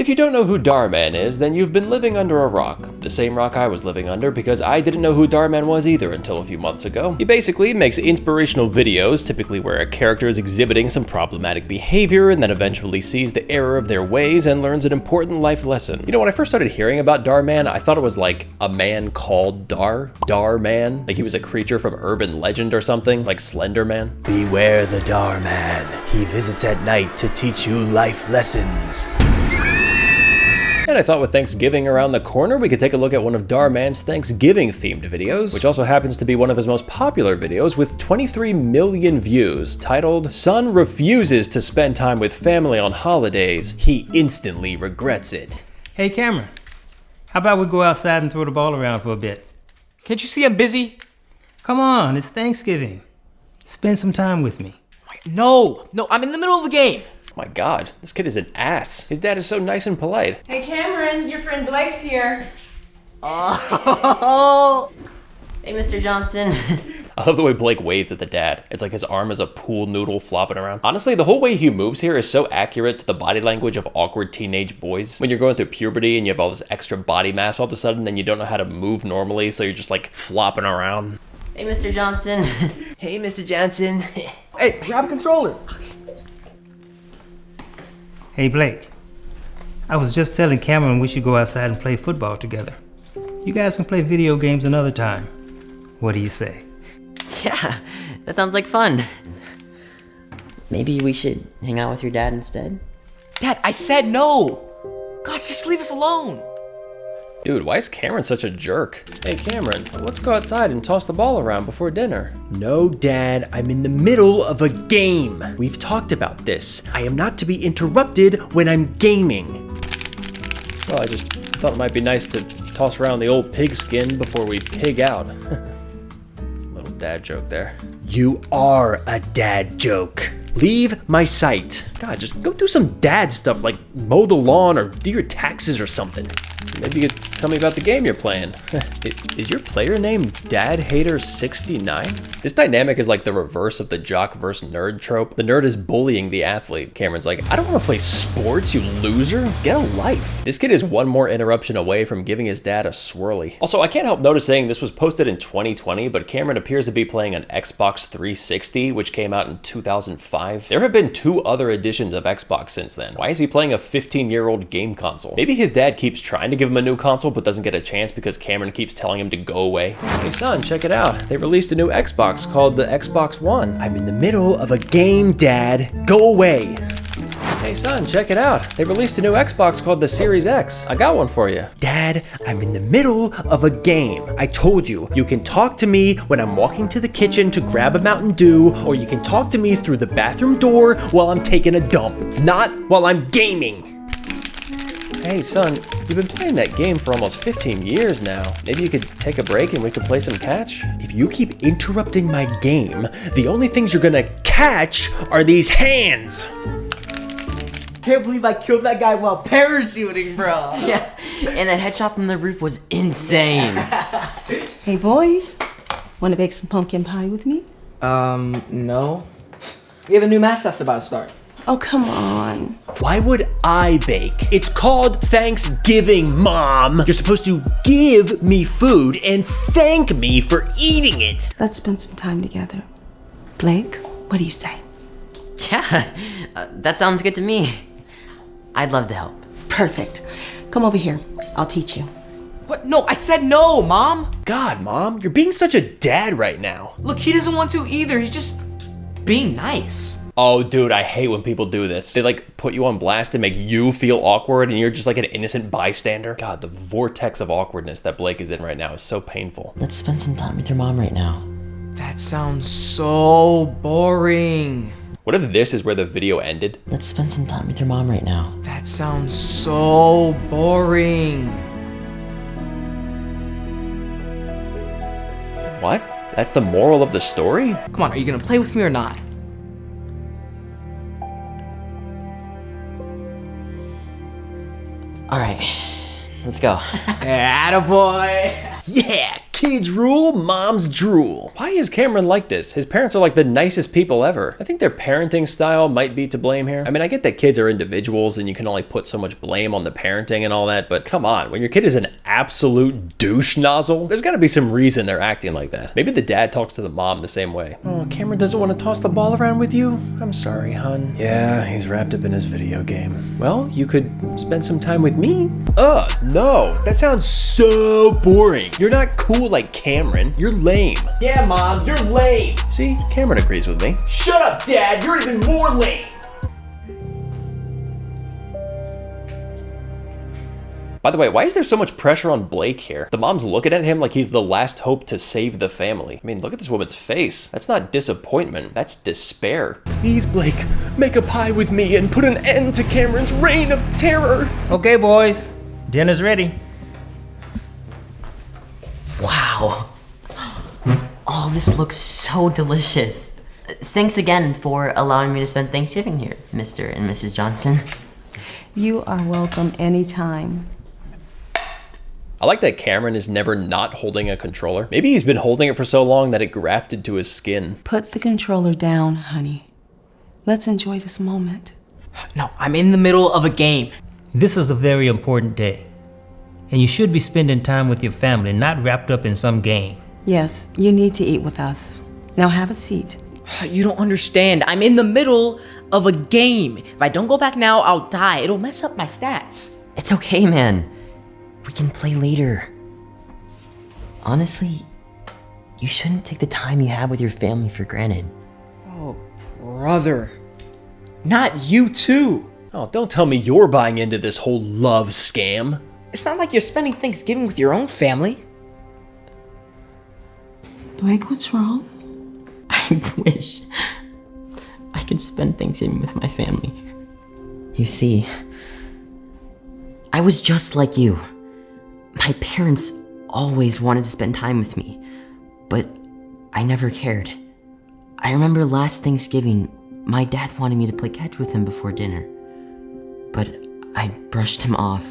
If you don't know who Dhar Mann is, then you've been living under a rock. The same rock I was living under, because I didn't know who Dhar Mann was either until a few months ago. He basically makes inspirational videos, typically where a character is exhibiting some problematic behavior and then eventually sees the error of their ways and learns an important life lesson. You know, when I first started hearing about Dhar Mann, I thought it was like a man called Dhar Mann. Like he was a creature from urban legend or something, like Slender Man. Beware the Dhar Mann. He visits at night to teach you life lessons. And I thought with Thanksgiving around the corner, we could take a look at one of Dhar Mann's Thanksgiving-themed videos, which also happens to be one of his most popular videos with 23 million views, titled, "Son Refuses to Spend Time with Family on Holidays. He Instantly Regrets It." Hey Cameron, how about we go outside and throw the ball around for a bit? Can't you see I'm busy? Come on, it's Thanksgiving. Spend some time with me. No, I'm in the middle of a game. My God, this kid is an ass. His dad is so nice and polite. Hey Cameron, your friend Blake's here. Oh. Hey, Mr. Johnson. I love the way Blake waves at the dad. It's like his arm is a pool noodle flopping around. Honestly, the whole way he moves here is so accurate to the body language of awkward teenage boys. When you're going through puberty and you have all this extra body mass all of a sudden and you don't know how to move normally, so you're just like flopping around. Hey, Mr. Johnson. Hey, Mr. Johnson. Hey, grab a controller. Hey Blake, I was just telling Cameron we should go outside and play football together. You guys can play video games another time. What do you say? Yeah, that sounds like fun. Maybe we should hang out with your dad instead? Dad, I said no. Gosh, just leave us alone. Dude, why is Cameron such a jerk? Hey Cameron, let's go outside and toss the ball around before dinner. No, Dad, I'm in the middle of a game. We've talked about this. I am not to be interrupted when I'm gaming. Well, I just thought it might be nice to toss around the old pigskin before we pig out. Little dad joke there. You are a dad joke. Leave my sight. God, just go do some dad stuff like mow the lawn or do your taxes or something. Maybe you could tell me about the game you're playing. Is your player name Dad Hater 69? This dynamic is like the reverse of the jock versus nerd trope. The nerd is bullying the athlete. Cameron's like, I don't want to play sports, you loser. Get a life. This kid is one more interruption away from giving his dad a swirly. Also, I can't help noticing this was posted in 2020, but Cameron appears to be playing an Xbox 360, which came out in 2005. There have been 2 other editions of Xbox since then. Why is he playing a 15-year-old game console? Maybe his dad keeps trying to give him a new console but doesn't get a chance because Cameron keeps telling him to go away. Hey son, check it out. They released a new Xbox called the Xbox One. I'm in the middle of a game, Dad. Go away. Hey son, check it out. They released a new Xbox called the Series X. I got one for you. Dad, I'm in the middle of a game. I told you, you can talk to me when I'm walking to the kitchen to grab a Mountain Dew, or you can talk to me through the bathroom door while I'm taking a dump, not while I'm gaming. Hey son, you've been playing that game for almost 15 years now. Maybe you could take a break and we could play some catch? If you keep interrupting my game, the only things you're gonna catch are these hands. Can't believe I killed that guy while parachuting, bro. Yeah, and that headshot from the roof was insane. Hey boys, wanna bake some pumpkin pie with me? No. We have a new match that's about to start. Oh, come on. Why would I bake? It's called Thanksgiving, Mom. You're supposed to give me food and thank me for eating it. Let's spend some time together. Blake, what do you say? Yeah, that sounds good to me. I'd love to help. Perfect. Come over here. I'll teach you. What? No, I said no, Mom. God, Mom, you're being such a dad right now. Look, he doesn't want to either. He's just being nice. Oh, dude, I hate when people do this. They like put you on blast and make you feel awkward and you're just like an innocent bystander. God, the vortex of awkwardness that Blake is in right now is so painful. Let's spend some time with your mom right now. That sounds so boring. What if this is where the video ended? Let's spend some time with your mom right now. That sounds so boring. What? That's the moral of the story? Come on, are you gonna play with me or not? All right, let's go. Attaboy. Yeah, Kids rule, moms drool. Why is Cameron like this? His parents are like the nicest people ever. I think their parenting style might be to blame here. I mean, I get that kids are individuals and you can only put so much blame on the parenting and all that, but come on, when your kid is an absolute douche nozzle, there's gotta be some reason they're acting like that. Maybe the dad talks to the mom the same way. Oh, Cameron doesn't want to toss the ball around with you? I'm sorry, hun. Yeah, he's wrapped up in his video game. Well, you could spend some time with me. No, that sounds so boring. You're not cool like Cameron. You're lame. Yeah, Mom, you're lame. See, Cameron agrees with me. Shut up, Dad, you're even more lame. By the way, why is there so much pressure on Blake here? The mom's looking at him like he's the last hope to save the family. I mean, look at this woman's face. That's not disappointment, that's despair. Please, Blake, make a pie with me and put an end to Cameron's reign of terror. Okay, boys, dinner's ready. Wow. Oh, this looks so delicious. Thanks again for allowing me to spend Thanksgiving here, Mr. and Mrs. Johnson. You are welcome anytime. I like that Cameron is never not holding a controller. Maybe he's been holding it for so long that it grafted to his skin. Put the controller down, honey. Let's enjoy this moment. No, I'm in the middle of a game. This is a very important day, and you should be spending time with your family, not wrapped up in some game. Yes, you need to eat with us. Now have a seat. You don't understand. I'm in the middle of a game. If I don't go back now, I'll die. It'll mess up my stats. It's okay, man. We can play later. Honestly, you shouldn't take the time you have with your family for granted. Oh, brother. Not you too. Oh, don't tell me you're buying into this whole love scam. It's not like you're spending Thanksgiving with your own family. Blake, what's wrong? I wish I could spend Thanksgiving with my family. You see, I was just like you. My parents always wanted to spend time with me, but I never cared. I remember last Thanksgiving, my dad wanted me to play catch with him before dinner, but I brushed him off.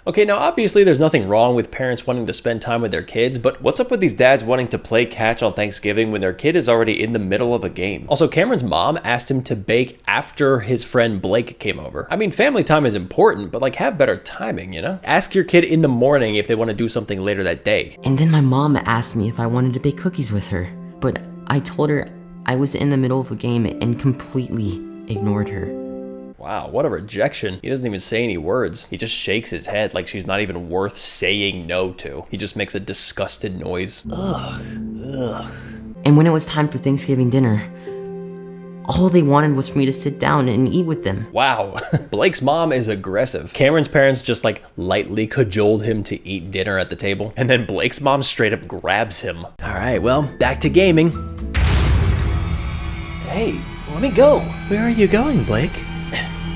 Okay, now obviously there's nothing wrong with parents wanting to spend time with their kids, but what's up with these dads wanting to play catch on Thanksgiving when their kid is already in the middle of a game? Also, Cameron's mom asked him to bake after his friend Blake came over. I mean, family time is important, but like have better timing, you know? Ask your kid in the morning if they want to do something later that day. And then my mom asked me if I wanted to bake cookies with her, but I told her I was in the middle of a game and completely ignored her. Wow, what a rejection. He doesn't even say any words. He just shakes his head like she's not even worth saying no to. He just makes a disgusted noise. Ugh. And when it was time for Thanksgiving dinner, all they wanted was for me to sit down and eat with them. Wow, Blake's mom is aggressive. Cameron's parents just like lightly cajoled him to eat dinner at the table, and then Blake's mom straight up grabs him. All right, well, back to gaming. Hey, let me go. Where are you going, Blake?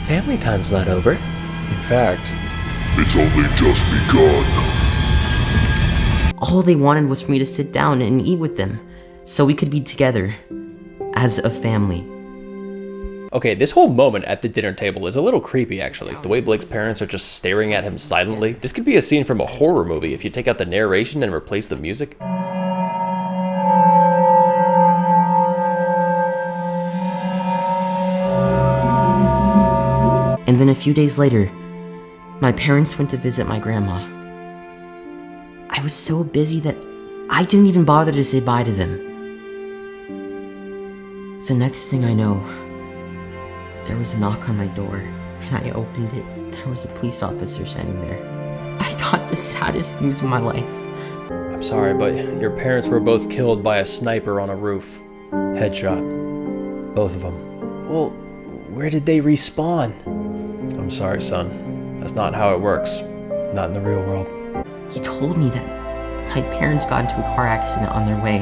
Family time's not over. In fact, it's only just begun. All they wanted was for me to sit down and eat with them, so we could be together as a family. Okay, this whole moment at the dinner table is a little creepy, actually. The way Blake's parents are just staring at him silently. This could be a scene from a horror movie if you take out the narration and replace the music. And then a few days later, my parents went to visit my grandma. I was so busy that I didn't even bother to say bye to them. The next thing I know, there was a knock on my door, and I opened it. There was a police officer standing there. I got the saddest news of my life. I'm sorry, but your parents were both killed by a sniper on a roof. Headshot. Both of them. Well, where did they respawn? I'm sorry, son. That's not how it works. Not in the real world. He told me that my parents got into a car accident on their way,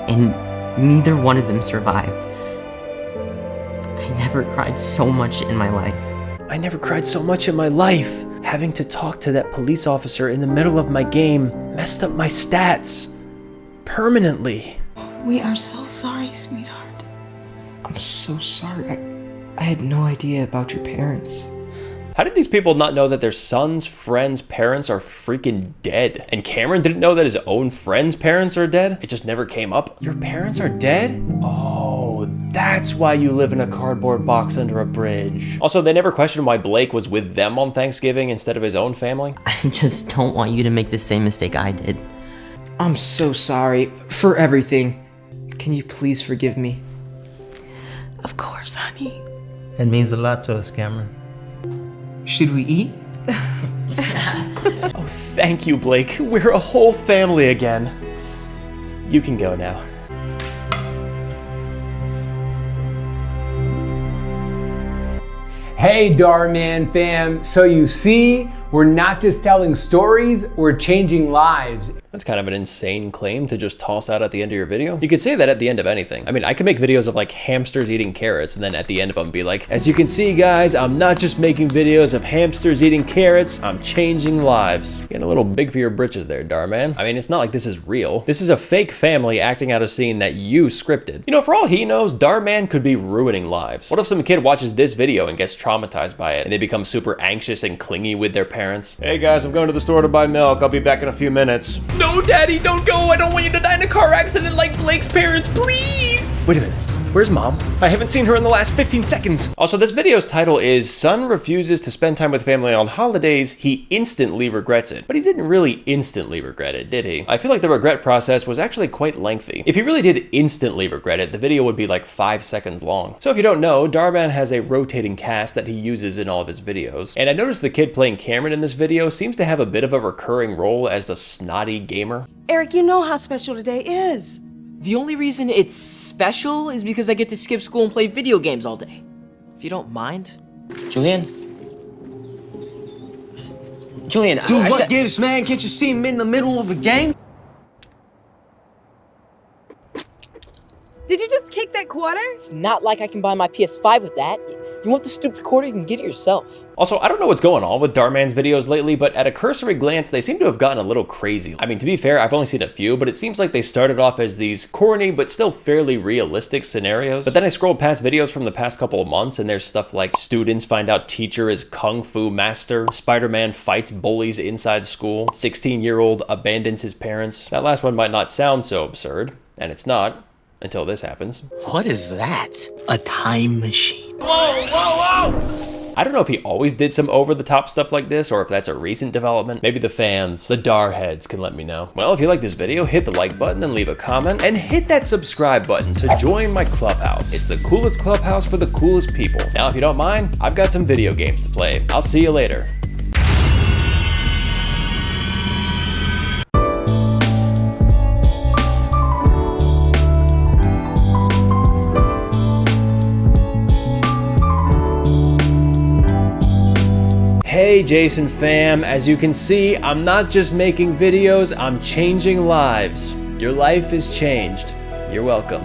and neither one of them survived. I never cried so much in my life. I never cried so much in my life. Having to talk to that police officer in the middle of my game messed up my stats. Permanently. We are so sorry, sweetheart. I'm so sorry. I had no idea about your parents. How did these people not know that their son's friends' parents are freaking dead? And Cameron didn't know that his own friends' parents are dead? It just never came up. Your parents are dead? Oh, that's why you live in a cardboard box under a bridge. Also, they never questioned why Blake was with them on Thanksgiving instead of his own family. I just don't want you to make the same mistake I did. I'm so sorry for everything. Can you please forgive me? Of course, honey. It means a lot to us, Cameron. Should we eat? Oh, thank you, Blake. We're a whole family again. You can go now. Hey Dhar Mann fam, so you see, we're not just telling stories, we're changing lives. That's kind of an insane claim to just toss out at the end of your video. You could say that at the end of anything. I mean, I could make videos of like hamsters eating carrots and then at the end of them be like, as you can see guys, I'm not just making videos of hamsters eating carrots, I'm changing lives. Getting a little big for your britches there, Dhar Mann. I mean, it's not like this is real. This is a fake family acting out a scene that you scripted. You know, for all he knows, Dhar Mann could be ruining lives. What if some kid watches this video and gets traumatized by it and they become super anxious and clingy with their parents? Hey guys, I'm going to the store to buy milk. I'll be back in a few minutes. No, Daddy, don't go. I don't want you to die in a car accident like Blake's parents, please. Wait a minute. Where's Mom? I haven't seen her in the last 15 seconds. Also, this video's title is Son Refuses to Spend Time with Family on Holidays. He Instantly Regrets It. But he didn't really instantly regret it, did he? I feel like the regret process was actually quite lengthy. If he really did instantly regret it, the video would be like 5 seconds long. So if you don't know, Dhar Mann has a rotating cast that he uses in all of his videos. And I noticed the kid playing Cameron in this video seems to have a bit of a recurring role as the snotty gamer. Eric, you know how special today is. The only reason it's special is because I get to skip school and play video games all day. If you don't mind. Julian? Julian, Dude, what gives, man? Can't you see him in the middle of a game? Did you just kick that quarter? It's not like I can buy my PS5 with that. You want the stupid quarter, you can get it yourself. Also, I don't know what's going on with Dhar Mann's videos lately, but at a cursory glance, they seem to have gotten a little crazy. I mean, to be fair, I've only seen a few, but it seems like they started off as these corny, but still fairly realistic scenarios. But then I scrolled past videos from the past couple of months, and there's stuff like students find out teacher is Kung Fu master, Spider-Man fights bullies inside school, 16-year-old abandons his parents. That last one might not sound so absurd, and it's not. Until this happens. What is that? A time machine. Whoa, whoa, whoa! I don't know if he always did some over-the-top stuff like this, or if that's a recent development. Maybe the fans, the Dhar heads, can let me know. Well, if you like this video, hit the like button and leave a comment, and hit that subscribe button to join my clubhouse. It's the coolest clubhouse for the coolest people. Now, if you don't mind, I've got some video games to play. I'll see you later. Hey Jason fam, as you can see, I'm not just making videos, I'm changing lives. Your life is changed. You're welcome.